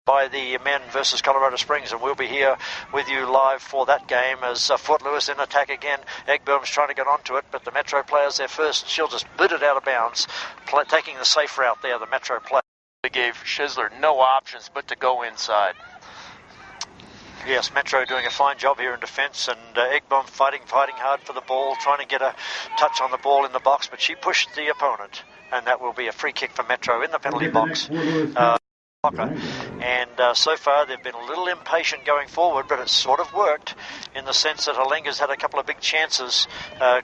by the men versus Colorado Springs, and we'll be here with you live for that game as Fort Lewis in attack again. Egboom's trying to get onto it, but the Metro player's there first. She'll just boot it out of bounds, taking the safe route there, the Metro player. They gave Schizler no options but to go inside. Yes, Metro doing a fine job here in defence, and Egboom fighting hard for the ball, trying to get a touch on the ball in the box, but she pushed the opponent, and that will be a free kick for Metro in the penalty box. And so far they've been a little impatient going forward, but it's sort of worked in the sense that Halenga's had a couple of big chances,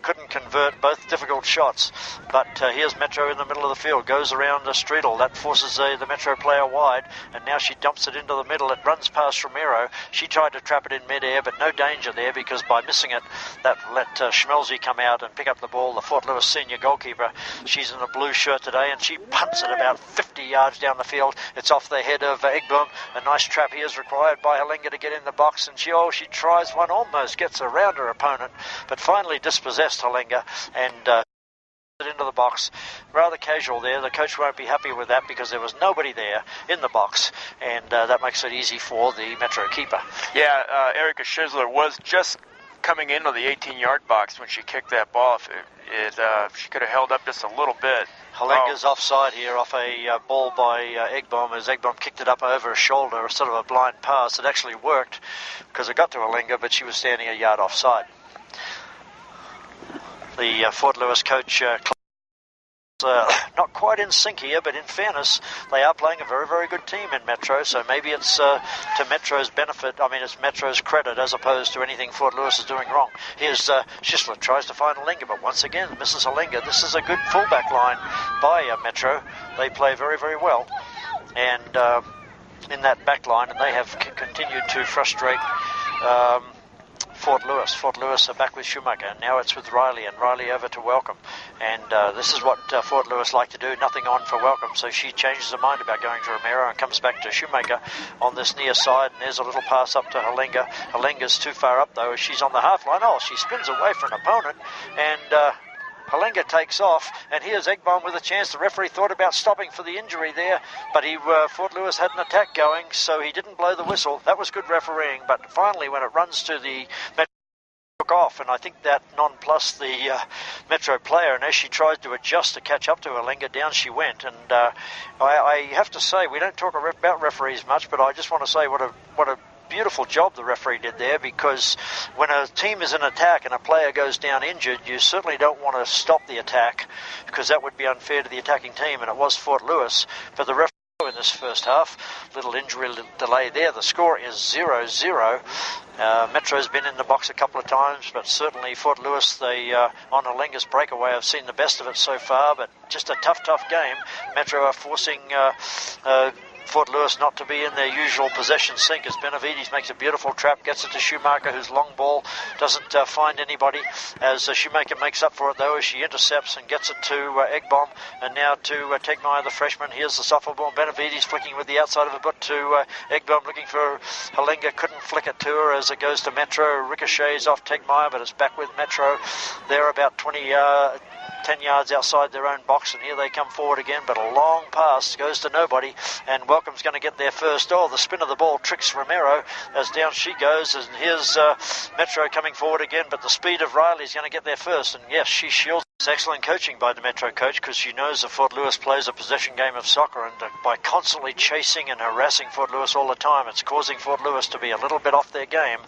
couldn't convert both difficult shots, but here's Metro in the middle of the field, goes around Streetel, that forces the Metro player wide, and now she dumps it into the middle. It runs past Romero. She tried to trap it in mid-air, but no danger there, because by missing it, that let Schmelze come out and pick up the ball, the Fort Lewis senior goalkeeper. She's in a blue shirt today, and she punts it about 50 yards down the field. It's off the head of Egboom. A nice trap here is required by Halenga to get in the box, and she tries one, almost gets around her opponent, but finally dispossessed Halenga and it into the box. Rather casual there. The coach won't be happy with that because there was nobody there in the box, and that makes it easy for the Metro keeper. Yeah, Erica Schizler was just coming into the 18-yard box when she kicked that ball. She could have held up just a little bit. Halenga's offside here off a ball by Egboom, as Egboom kicked it up over her shoulder, sort of a blind pass. It actually worked because it got to Halenga, but she was standing a yard offside. The Fort Lewis coach not quite in sync here, but in fairness, they are playing a very, very good team in Metro, so maybe it's to Metro's benefit. I mean, it's Metro's credit as opposed to anything Fort Lewis is doing wrong. Here's Schizler, tries to find Halenga, but once again, misses Halenga. This is a good fullback line by Metro. They play very, very well, and in that back line, and they have continued to frustrate Fort Lewis. Fort Lewis are back with Schumacher, and now it's with Riley, and Riley over to Welcome. And this is what Fort Lewis like to do, nothing on for Welcome, so she changes her mind about going to Romero and comes back to Schumacher on this near side, and there's a little pass up to Halenga. Halenga's too far up, though, as she's on the half line. Oh, she spins away from an opponent, and Halenga takes off, and here's Egboom with a chance. The referee thought about stopping for the injury there, but Fort Lewis had an attack going, so he didn't blow the whistle. That was good refereeing, but finally when it runs to the Metro, took off, and I think that nonplussed the Metro player, and as she tried to adjust to catch up to Halenga, down she went. And I have to say, we don't talk about referees much, but I just want to say what a beautiful job the referee did there, because when a team is in attack and a player goes down injured, you certainly don't want to stop the attack, because that would be unfair to the attacking team, and it was Fort Lewis. But the referee in this first half, little injury delay there. The score is 0-0. Metro's been in the box a couple of times, but certainly Fort Lewis, they on Halenga's breakaway, have seen the best of it so far, but just a tough game. Metro are forcing Fort Lewis not to be in their usual possession sink, as Benavides makes a beautiful trap, gets it to Schumacher, whose long ball doesn't find anybody, as Schumacher makes up for it, though, as she intercepts and gets it to Egboom, and now to Tegmeyer, the freshman. Here's the softball ball. Benavides flicking with the outside of her foot to Egboom, looking for Halenga, couldn't flick it to her as it goes to Metro. Ricochets off Tegmeyer, but it's back with Metro. They're about 10 yards outside their own box, and here they come forward again, but a long pass goes to nobody, and Welcome's going to get there first. Oh, the spin of the ball tricks Romero as down she goes, and here's Metro coming forward again, but the speed of Riley's going to get there first, and yes, she shields. It's excellent coaching by the Metro coach, because she knows that Fort Lewis plays a possession game of soccer, and by constantly chasing and harassing Fort Lewis all the time, it's causing Fort Lewis to be a little bit off their game,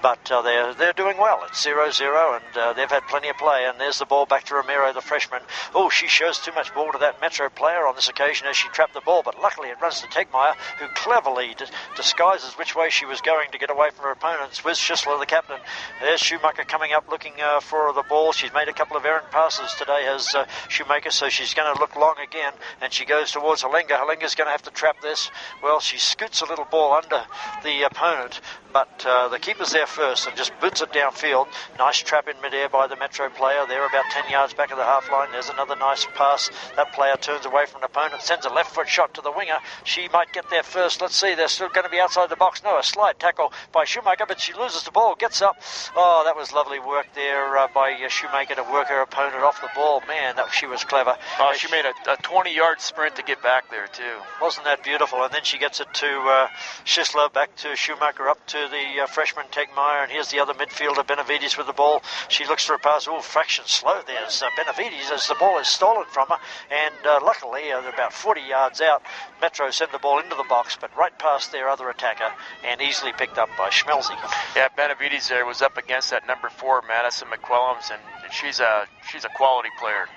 but they're doing well. It's 0-0, and they've had plenty of play, and there's the ball back to Romero, the freshman. Oh, she shows too much ball to that Metro player on this occasion as she trapped the ball, but luckily it runs to Tegmeyer, who cleverly disguises which way she was going to get away from her opponents. With Schizler, the captain. There's Schumacher coming up looking for the ball. She's made a couple of errant passes today as Schumacher, so she's going to look long again, and she goes towards Halenga. Halenga's going to have to trap this. Well, she scoots a little ball under the opponent, but the keeper's there first and just boots it downfield. Nice trap in midair by the Metro player. They're about 10 yards back of the half line. There's another nice pass. That player turns away from an opponent, sends a left foot shot to the winger. She might get there first. Let's see, they're still going to be outside the box. No, a slide tackle by Shoemaker, but she loses the ball, gets up. Oh, that was lovely work there by Shoemaker to work her opponent off the ball. Man, she was clever. Oh, she made a 20-yard sprint to get back there, too. Wasn't that beautiful? And then she gets it to Schisler, back to Schumacher, up to the freshman Tegmeyer, and here's the other midfielder, Benavides, with the ball. She looks for a pass. Oh, fraction slow there's Benavides as the ball is stolen from her, and luckily, they're about 40 yards out. Metro sent the ball into the box, but right past their other attacker, and easily picked up by Schmelzy. Yeah, Benavides there was up against that number 4, Madison McQuellums, and she's a quality player.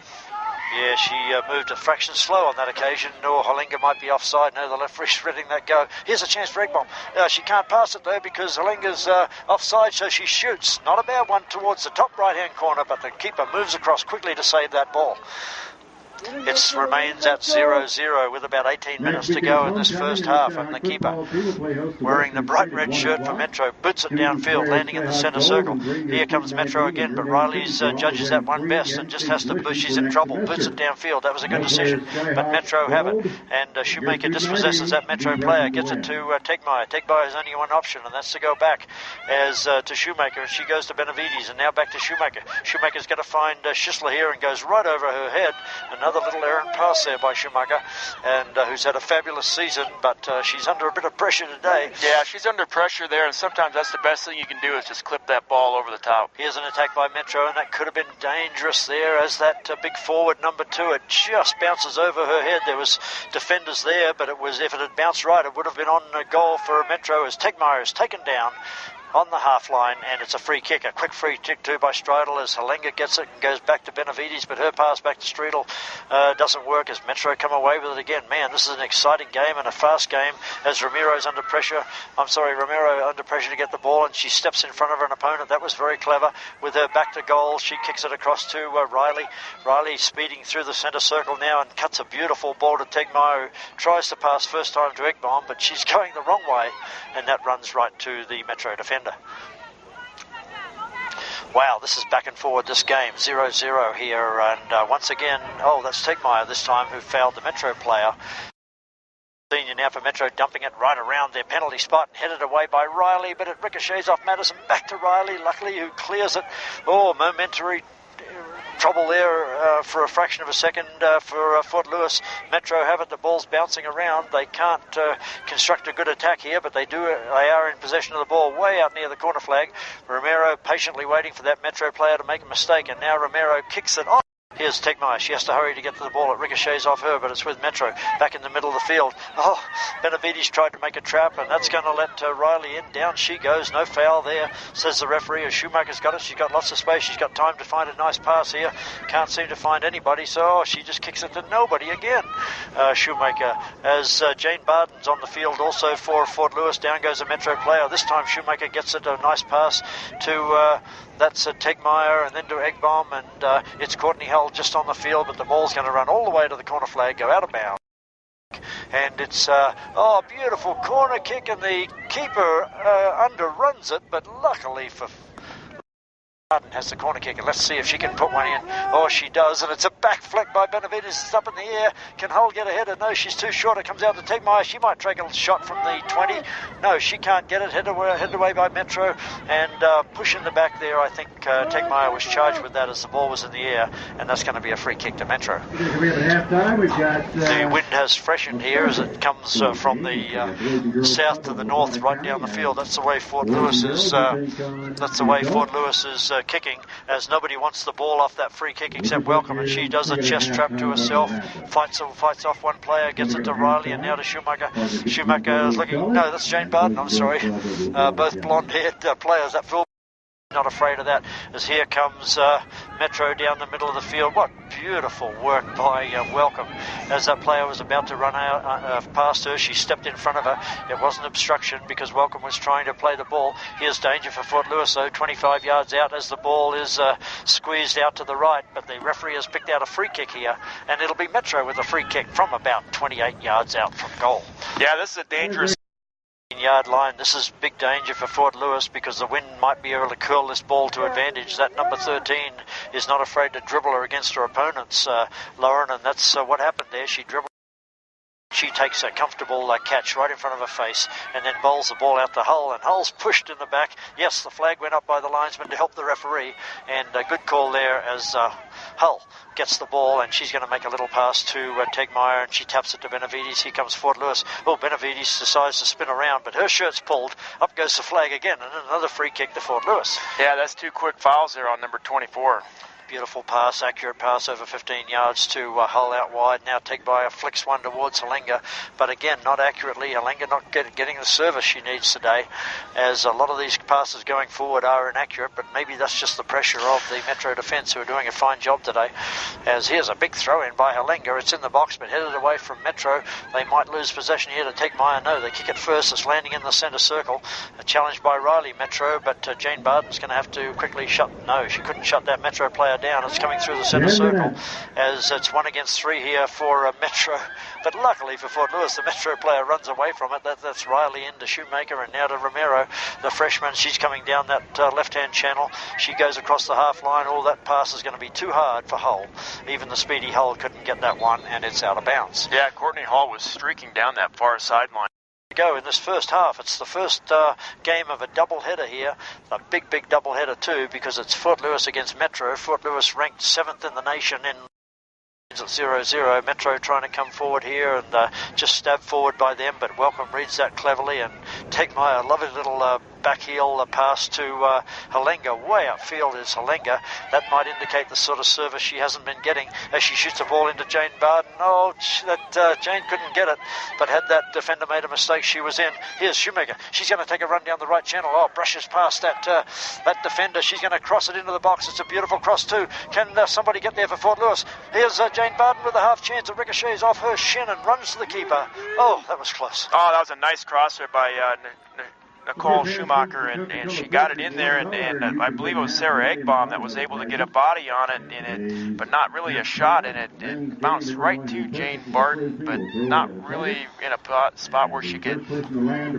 Yeah, she moved a fraction slow on that occasion. Or Halinga might be offside. No, the referee's letting that go. Here's a chance for Eggbom. She can't pass it though because Halinga's offside, so she shoots. Not a bad one towards the top right-hand corner, but the keeper moves across quickly to save that ball. It remains at 0-0 with about 18 minutes to go in this first half, and the keeper, wearing the bright red shirt for Metro, boots it downfield, landing in the centre circle. Here comes Metro again, but Riley's judges that one best and just has to boost. She's in trouble, boots it downfield. That was a good decision, but Metro have it, and Shoemaker dispossesses that Metro player, gets it to Tegmeyer. Tegmeyer has only one option, and that's to go back as to Shoemaker, and she goes to Benavides, and now back to Shoemaker. Shoemaker's got to find Schisler here and goes right over her head. Another little errant pass there by Schumacher, and who's had a fabulous season, but she's under a bit of pressure today. Yeah, she's under pressure there, and sometimes that's the best thing you can do is just clip that ball over the top. Here's an attack by Metro, and that could have been dangerous there as that big forward number 2, it just bounces over her head. There was defenders there, but if it had bounced right, it would have been on goal for Metro as Tegmeyer is taken down on the half line, and it's a free kick, a quick free kick too by Streidel as Halinga gets it and goes back to Benavides, but her pass back to Streidel doesn't work as Metro come away with it again. Man, this is an exciting game and a fast game as Romero under pressure to get the ball, and she steps in front of an opponent. That was very clever. With her back to goal, she kicks it across to Riley. Riley speeding through the centre circle now and cuts a beautiful ball to Tegmeyer, who tries to pass first time to Eggbom, but she's going the wrong way, and that runs right to the Metro defender. Wow, this is back and forward, this game, 0-0 here, and once again, that's Tegmeyer this time, who fouled the Metro player. Senior now for Metro, dumping it right around their penalty spot and headed away by Riley, but it ricochets off Madison, back to Riley, luckily, who clears it. Momentary trouble there for a fraction of a second for Fort Lewis. Metro have it, the ball's bouncing around. They can't construct a good attack here, but they are in possession of the ball way out near the corner flag. Romero patiently waiting for that Metro player to make a mistake, and now Romero kicks it off. Here's Tegmeyer. She has to hurry to get to the ball. It ricochets off her, but it's with Metro back in the middle of the field. Benavides tried to make a trap, and that's going to let Riley in. Down she goes. No foul there, says the referee. As Schumacher's got it. She's got lots of space. She's got time to find a nice pass here. Can't seem to find anybody, so she just kicks it to nobody again. Schumacher, as Jane Barden's on the field also for Fort Lewis. Down goes a Metro player. This time Schumacher gets it, a nice pass to that's Tegmeyer, and then to Eggbom, and it's Courtney Hull just on the field, but the ball's going to run all the way to the corner flag, go out of bounds. And it's beautiful corner kick, and the keeper underruns it, but luckily for Barden has the corner kick, and let's see if she can put one in. She does, and it's a back flick by Benavides. It's up in the air. Can Hull get ahead? No, she's too short. It comes out to Tegmeyer. She might take a shot from the 20. No, she can't get it. Headed away by Metro, and push in the back there. I think Tegmeyer was charged with that as the ball was in the air, and that's going to be a free kick to Metro. The wind has freshened here as it comes from the south to the north, right down the field. That's the way Fort Lewis is. Kicking, as nobody wants the ball off that free kick except Welcome, and she does a chest trap to herself, fights off one player, gets it to Riley, and now to Schumacher. Schumacher is looking, no, that's Jane Barden, I'm sorry, both blonde-haired players. That full not afraid of that, as here comes Metro down the middle of the field. What beautiful work by Welcome. As that player was about to run out past her, she stepped in front of her. It wasn't obstruction because Welcome was trying to play the ball. Here's danger for Fort Lewis, though, 25 yards out as the ball is squeezed out to the right, but the referee has picked out a free kick here, and it'll be Metro with a free kick from about 28 yards out from goal. Yeah, this is a dangerous 15-yard line. This is big danger for Fort Lewis because the wind might be able to curl this ball to advantage. That number 13 is not afraid to dribble her against her opponents, Lauren, and that's what happened there. She dribbled. She takes a comfortable catch right in front of her face and then bowls the ball out to Hull, and Hull's pushed in the back. Yes, the flag went up by the linesman to help the referee, and a good call there as Hull gets the ball, and she's going to make a little pass to Tegmeyer, and she taps it to Benavides. Here comes Fort Lewis. Oh, Benavides decides to spin around, but her shirt's pulled. Up goes the flag again, and another free kick to Fort Lewis. Yeah, that's 2 quick fouls there on number 24. Beautiful pass, accurate pass over 15 yards to Hull out wide. Now Tegmeyer flicks one towards Halenga, but again, not accurately. Halenga not getting the service she needs today, as a lot of these passes going forward are inaccurate, but maybe that's just the pressure of the Metro defence, who are doing a fine job today. As here's a big throw-in by Halenga. It's in the box, but headed away from Metro. They might lose possession here to Tegmeyer. No, they kick it first. It's landing in the centre circle. A challenge by Riley, Metro, but Jane Barden's going to have to quickly shut... No, she couldn't shut that Metro player down. It's coming through the centre circle as it's 1 against 3 here for Metro, but luckily for Fort Lewis, the Metro player runs away from it. That's Riley into Shoemaker, and now to Romero, the freshman. She's coming down that left-hand channel. She goes across the half line. All that pass is going to be too hard for Hull. Even the speedy Hull couldn't get that one, and it's out of bounds. Yeah, Courtney Hall was streaking down that far sideline. Go in this first half. It's the first game of a double-header here, a big double-header too, because it's Fort Lewis against Metro. Fort Lewis ranked 7th in the nation in at 0-0. Metro trying to come forward here and just stabbed forward by them, but Welcome reads that cleverly, and Tegmeyer, a lovely little back heel pass to Halenga. Way upfield is Halenga. That might indicate the sort of service she hasn't been getting as she shoots the ball into Jane Barden. Oh, Jane couldn't get it, but had that defender made a mistake, she was in. Here's Shoemaker. She's going to take a run down the right channel. Oh, brushes past that defender. She's going to cross it into the box. It's a beautiful cross too. Can somebody get there for Fort Lewis? Here's Jane Barden with a half chance. It ricochets off her shin and runs to the keeper. Oh, that was close. Oh, that was a nice crosser by Nicole Schumacher, and she got it in there, and I believe it was Sarah Eggbom that was able to get a body on it, but not really a shot, and it bounced right to Jane Barden, but not really in a spot where she could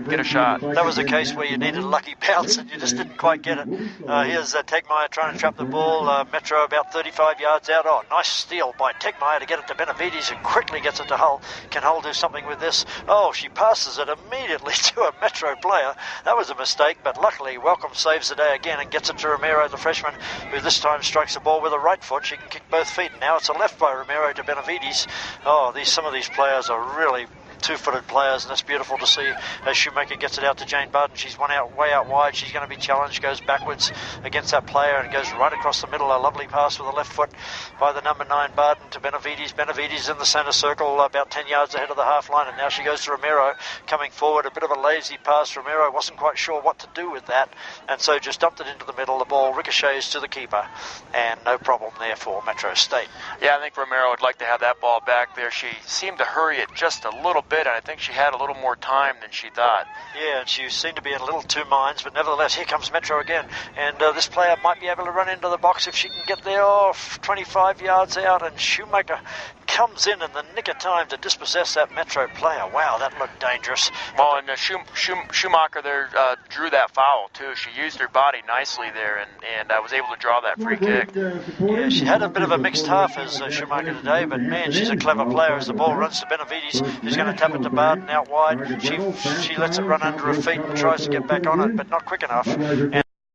get a shot. That was a case where you needed a lucky bounce, and you just didn't quite get it. Here's Tegmeyer trying to trap the ball. Metro about 35 yards out. Oh, nice steal by Tegmeyer to get it to Benavides, who quickly gets it to Hull. Can Hull do something with this? Oh, she passes it immediately to a Metro player. That was a mistake, but luckily Welcome saves the day again and gets it to Romero, the freshman, who this time strikes the ball with a right foot. She can kick both feet. Now it's a left by Romero to Benavides. Oh, some of these players are really two-footed players, and it's beautiful to see as Shoemaker gets it out to Jane Barden. She's way out wide. She's going to be challenged, goes backwards against that player and goes right across the middle. A lovely pass with a left foot by the number 9 Barden to Benavides. Benavides in the centre circle, about 10 yards ahead of the half line, and now she goes to Romero coming forward. A bit of a lazy pass. Romero wasn't quite sure what to do with that, and so just dumped it into the middle. The ball ricochets to the keeper, and no problem there for Metro State. Yeah, I think Romero would like to have that ball back there. She seemed to hurry it just a little bit, and I think she had a little more time than she thought. Yeah, and she seemed to be in a little two minds, but nevertheless, here comes Metro again, and this player might be able to run into the box if she can get there. 25 yards out, and Shoemaker comes in the nick of time to dispossess that Metro player. Wow, that looked dangerous. Well, and Schumacher there drew that foul too. She used her body nicely there, and was able to draw that free kick. Yeah, she had a bit of a mixed half as Schumacher today, but man, she's a clever player. As the ball runs to Benavides, who's going to tap it to Barden out wide. She lets it run under her feet and tries to get back on it, but not quick enough. And